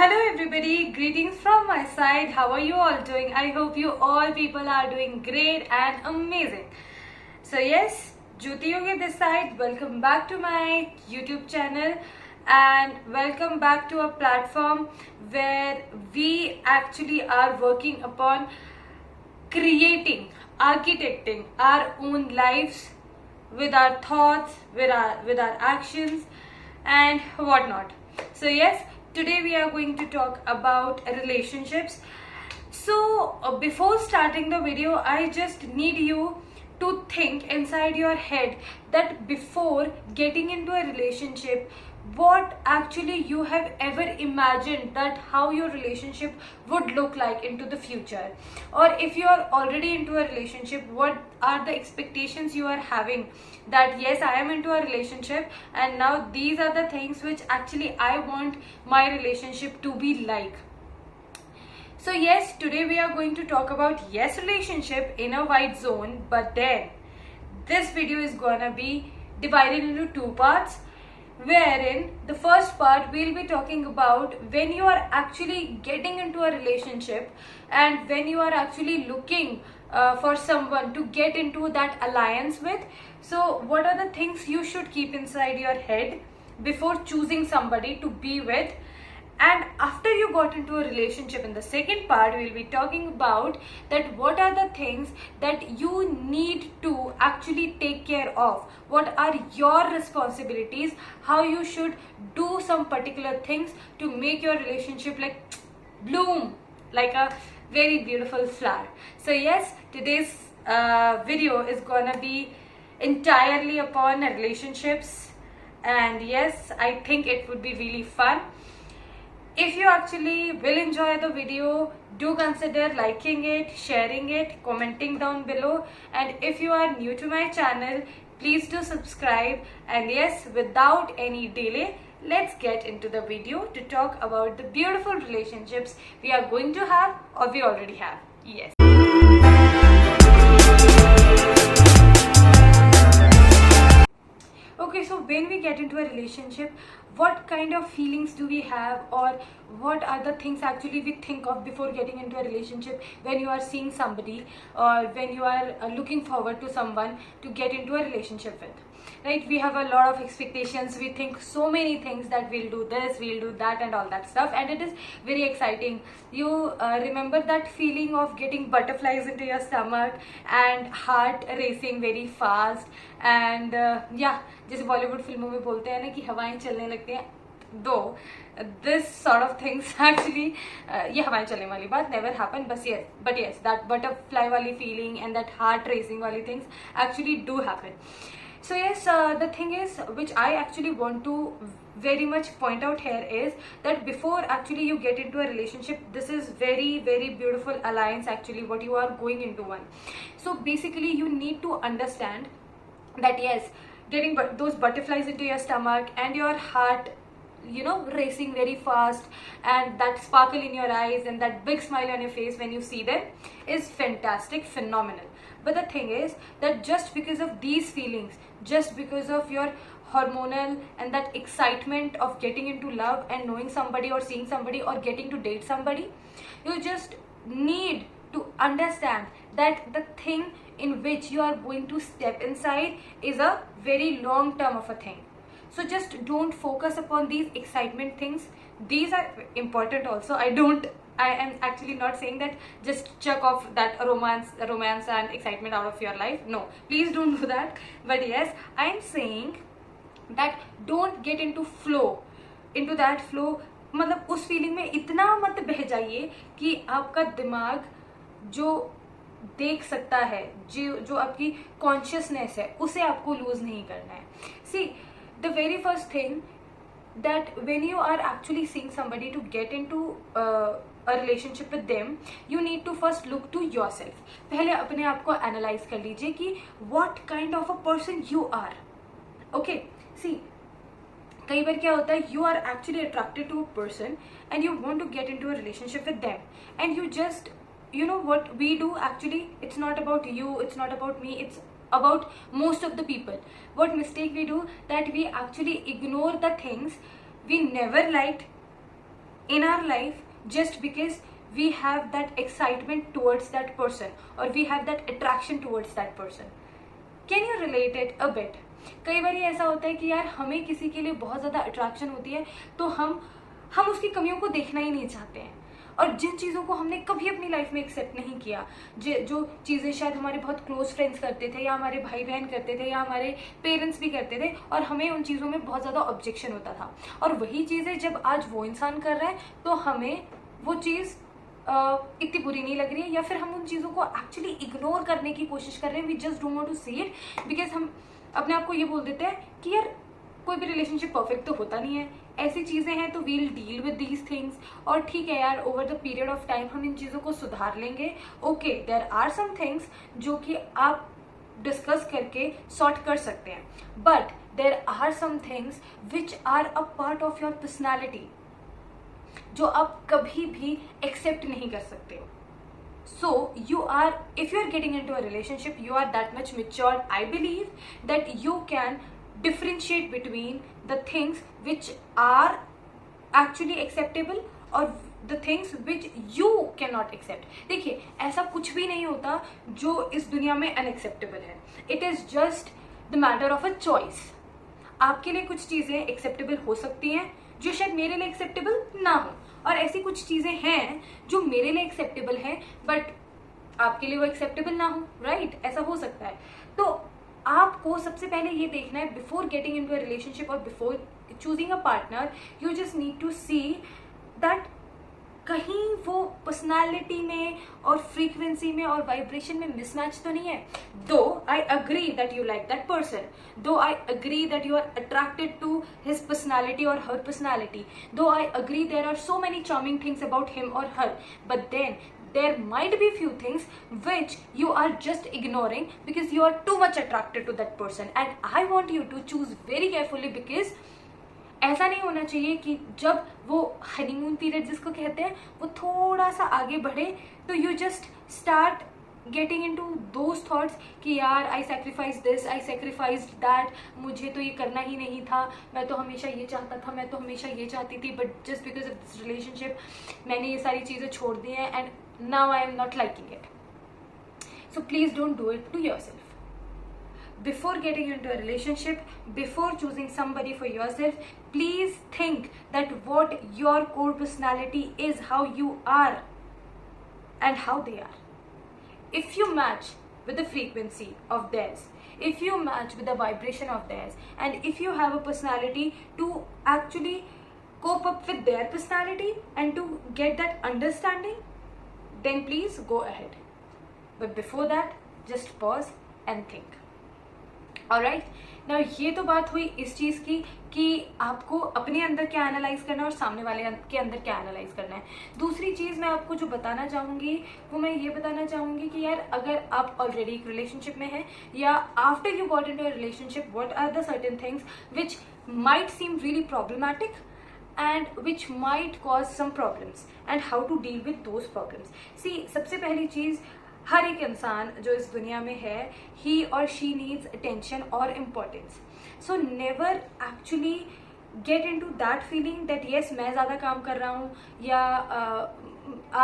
Hello everybody, greetings from my side. How are you all doing? I hope you all people are doing great and amazing. So yes, Jyoti Yogi this side. Welcome back to my YouTube channel and welcome back to a platform where we actually are working upon creating, architecting our own lives with our thoughts, with our actions and whatnot. So yes, today we are going to talk about relationships. So before starting the video, I just need you to think inside your head that before getting into a relationship, what actually you have ever imagined that how your relationship would look like into the future, or if you are already into a relationship, what are the expectations you are having that yes, I am into a relationship and now these are the things which actually I want my relationship to be like. So yes, today we are going to talk about yes, relationship in a wide zone, but then this video is gonna be divided into two parts, wherein the first part we'll be talking about when you are actually getting into a relationship and when you are actually looking for someone to get into that alliance with. So what are the things you should keep inside your head before choosing somebody to be with? And after you got into a relationship, in the second part we'll be talking about that what are the things that you need to actually take care of, what are your responsibilities, how you should do some particular things to make your relationship like bloom like a very beautiful flower. So yes, today's video is gonna be entirely upon relationships, and yes, I think it would be really fun. If you actually will enjoy the video, do consider liking it, sharing it, commenting down below. And if you are new to my channel, please do subscribe. And yes, without any delay, let's get into the video to talk about the beautiful relationships we are going to have or we already have. Yes. Okay, so when we get into a relationship, what kind of feelings do we have, or what are the things actually we think of before getting into a relationship when you are seeing somebody or when you are looking forward to someone to get into a relationship with? Right, we have a lot of expectations, we think so many things that we'll do this, we'll do that and all that stuff, and it is very exciting. You remember that feeling of getting butterflies into your stomach and heart racing very fast, and yeah, जैसे बॉलीवुड फिल्मों में बोलते हैं ना कि हवाएं चलने लगती हैं, दो this sort of things actually ये हवाएं चलने वाली बात never happen, but yes that butterfly वाली feeling and that heart racing वाली things actually do happen. So yes, the thing is which I actually want to very much point out here is that before actually you get into a relationship, this is very beautiful alliance actually what you are going into one. So basically you need to understand that yes, getting those butterflies into your stomach and your heart, you know, racing very fast, and that sparkle in your eyes and that big smile on your face when you see them is fantastic, phenomenal. But the thing is that just because of these feelings, just because of your hormonal and that excitement of getting into love and knowing somebody or seeing somebody or getting to date somebody, you just need to understand that the thing in which you are going to step inside is a very long term of a thing. So just don't focus upon these excitement things. These are important also. I am actually not saying that just chuck off that romance and excitement out of your life. No, please don't do that. But yes, I am saying that don't get into that flow. मतलब उस feeling में इतना मत बह जाइए कि आपका दिमाग जो देख सकता है, जो आपकी कॉन्शियसनेस है, उसे आपको लूज नहीं करना है. सी, the very first thing that when you are actually seeing somebody to get into a relationship with them, you need to first look to yourself. पहले अपने आप को analyze कर लीजिए कि what kind of a person you are. Okay, see, कई बार क्या होता है, you are actually attracted to a person and you want to get into a relationship with them, and you just, you know what we do actually, it's not about you, it's not about me, it's about most of the people. What mistake we do, that we actually ignore the things we never liked in our life just because we have that excitement towards that person or we have that attraction towards that person. Can you relate it a bit? कई बार ऐसा होता है कि यार हमें किसी के लिए बहुत ज़्यादा अट्रैक्शन होती है तो हम उसकी कमियों को देखना ही नहीं चाहते हैं, और जिन चीज़ों को हमने कभी अपनी लाइफ में एक्सेप्ट नहीं किया, जो चीज़ें शायद हमारे बहुत क्लोज फ्रेंड्स करते थे या हमारे भाई बहन करते थे या हमारे पेरेंट्स भी करते थे, और हमें उन चीज़ों में बहुत ज़्यादा ऑब्जेक्शन होता था, और वही चीज़ें जब आज वो इंसान कर रहा है तो हमें वो चीज़ इतनी बुरी नहीं लग रही है, या फिर हम उन चीज़ों को एक्चुअली इग्नोर करने की कोशिश कर रहे हैं. We just don't want to see it because हम अपने आप को ये बोल देते हैं कि यार कोई भी रिलेशनशिप परफेक्ट तो होता नहीं है, ऐसी चीज़ें हैं तो we'll deal with these things, और ठीक है यार over the period of time हम इन चीज़ों को सुधार लेंगे. Okay, there are some things जो कि आप डिस्कस करके सॉर्ट कर सकते हैं, but there are some things which are a part of your personality जो आप कभी भी एक्सेप्ट नहीं कर सकते हो. So if you are getting into a relationship, you are that much mature, I believe, that you can differentiate between the things which are actually acceptable or the things which you cannot accept. देखिए, ऐसा कुछ भी नहीं होता जो इस दुनिया में unacceptable है. It is just the matter of a choice. आपके लिए कुछ चीजें acceptable हो सकती हैं जो शायद मेरे लिए एक्सेप्टेबल ना हो, और ऐसी कुछ चीजें हैं जो मेरे लिए एक्सेप्टेबल है बट आपके लिए वो एक्सेप्टेबल ना हो, राइट? ऐसा हो सकता है. तो आपको सबसे पहले ये देखना है before getting into a relationship और before choosing a partner, you just need to see that कहीं वो पर्सनालिटी में और फ्रीक्वेंसी में और वाइब्रेशन में मिसमैच तो नहीं है. Though I agree that you like that person, though I agree that you are attracted to his personality और her personality, though I agree there are so many charming things about him और her, but then there might be few things which you are just ignoring because you are too much attracted to that person, and I want you to choose very carefully because ऐसा नहीं होना चाहिए कि जब वो honeymoon period जिसको कहते हैं वो थोड़ा सा आगे बढ़े तो you just start getting into those thoughts कि यार I sacrifice this, I sacrifice that, मुझे तो ये करना ही नहीं था, मैं तो हमेशा ये चाहता था, मैं तो हमेशा ये चाहती थी, but just because of this relationship मैंने ये सारी चीज़ें छोड़ दी हैं and now I am not liking it. So please don't do it to yourself. Before getting into a relationship, before choosing somebody for yourself, please think that what your core personality is, how you are and how they are. If you match with the frequency of theirs, if you match with the vibration of theirs, and if you have a personality to actually cope up with their personality and to get that understanding, then please go ahead. But before that, just pause and think. Alright, now ये तो बात हुई इस चीज़ की कि आपको अपने अंदर क्या एनालाइज करना है और सामने वाले के अंदर क्या एनालाइज करना है. दूसरी चीज़ मैं आपको जो बताना चाहूँगी वो मैं ये बताना चाहूँगी कि यार अगर आप ऑलरेडी एक रिलेशनशिप में हैं या after you got into a relationship, what are the certain things which might seem really problematic and which might cause some problems and how to deal with those problems. See, सबसे पहली चीज़, हर एक इंसान जो इस दुनिया में है, he or she needs attention or importance. So never actually get into that feeling that yes मैं ज़्यादा काम कर रहा हूँ या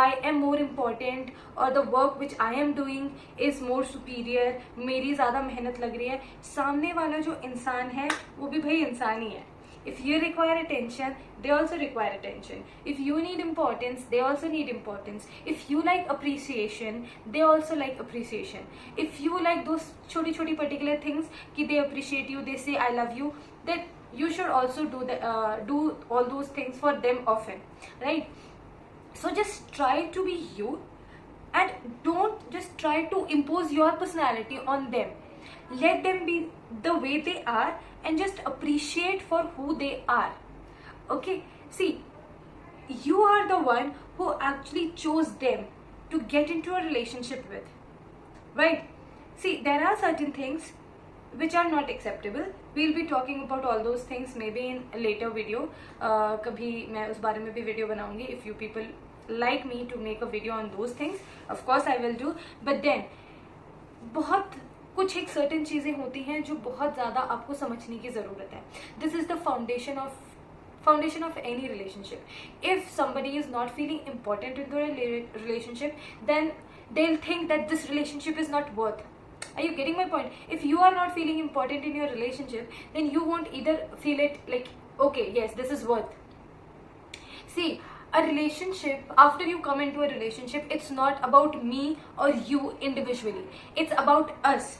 I am more important or the work which I am doing is more superior, मेरी ज़्यादा मेहनत लग रही है. सामने वाला जो इंसान है वो भी भाई इंसान ही है. If you require attention, they also require attention. If you need importance, they also need importance. If you like appreciation, they also like appreciation. If you like those छोटी particular things कि they appreciate you, they say I love you, then you should also do all those things for them often, right? So just try to be you and don't just try to impose your personality on them. Let them be the way they are and just appreciate for who they are. Okay, see, you are the one who actually chose them to get into a relationship with, right? See, there are certain things which are not acceptable. We'll be talking about all those things maybe in a later video. कभी मैं उस बारे में भी video बनाऊंगी. If you people like me to make a video on those things, of course I will do. But then बहुत कुछ एक सर्टेन चीज़ें होती हैं जो बहुत ज़्यादा आपको समझने की ज़रूरत है. This is the foundation of foundation of any relationship. If somebody is not feeling important in the relationship, then they'll think that this relationship is not worth. Are you getting my point? If you are not feeling important in your relationship, then you won't either feel it like, okay, yes, this is worth. See, a relationship, after you come into a relationship, it's not about me or you individually, it's about us.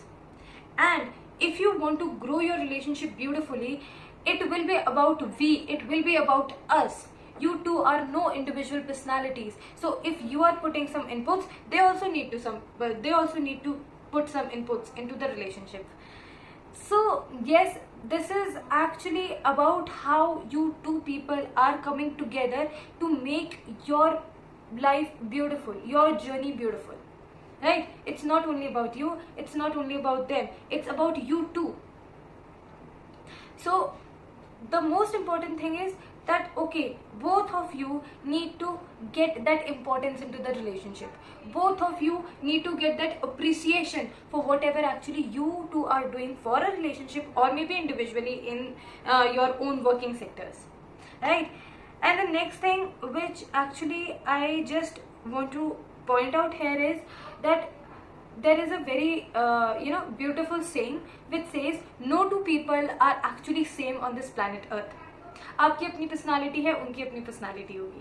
And if you want to grow your relationship beautifully, it will be about we, it will be about us. You two are no individual personalities. So if you are putting some inputs, they also need to put some inputs into the relationship. So yes, this is actually about how you two people are coming together to make your life beautiful, your journey beautiful, right? It's not only about you, it's not only about them, it's about you too. So the most important thing is that, okay, both of you need to get that importance into the relationship. Both of you need to get that appreciation for whatever actually you two are doing for a relationship, or maybe individually in your own working sectors, right? And the next thing which actually I just want to point out here is that there is a very beautiful saying which says no two people are actually same on this planet Earth. आपकी अपनी personality है, उनकी अपनी personality होगी,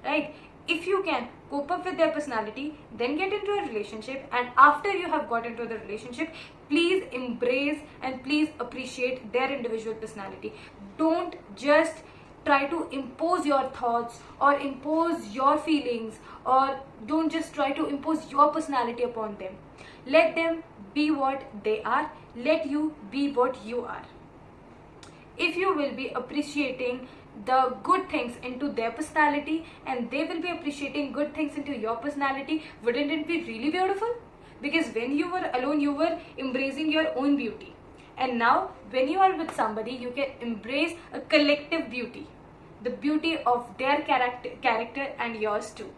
right? If you can cope up with their personality, then get into a relationship, and after you have got into the relationship, please embrace and please appreciate their individual personality. Don't just try to impose your thoughts or impose your feelings, or don't just try to impose your personality upon them. Let them be what they are. Let you be what you are. If you will be appreciating the good things into their personality, and they will be appreciating good things into your personality, wouldn't it be really beautiful? Because when you were alone, you were embracing your own beauty, and now when you are with somebody, you can embrace a collective beauty, the beauty of their character and yours too.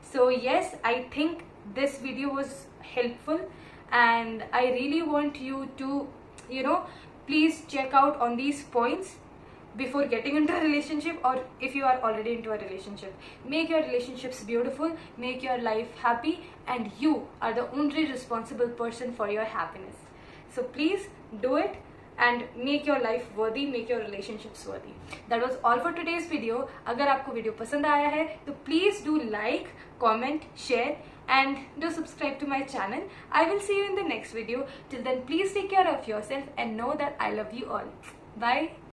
So yes, I think this video was helpful, and I really want you to please check out on these points before getting into a relationship, or if you are already into a relationship. Make your relationships beautiful, make your life happy, and you are the only responsible person for your happiness. So please do it and make your life worthy, make your relationships worthy. That was all for today's video. अगर आपको video पसंद आया है तो please do like, comment, share, and do subscribe to my channel. I will see you in the next video. Till then, please take care of yourself and know that I love you all. Bye.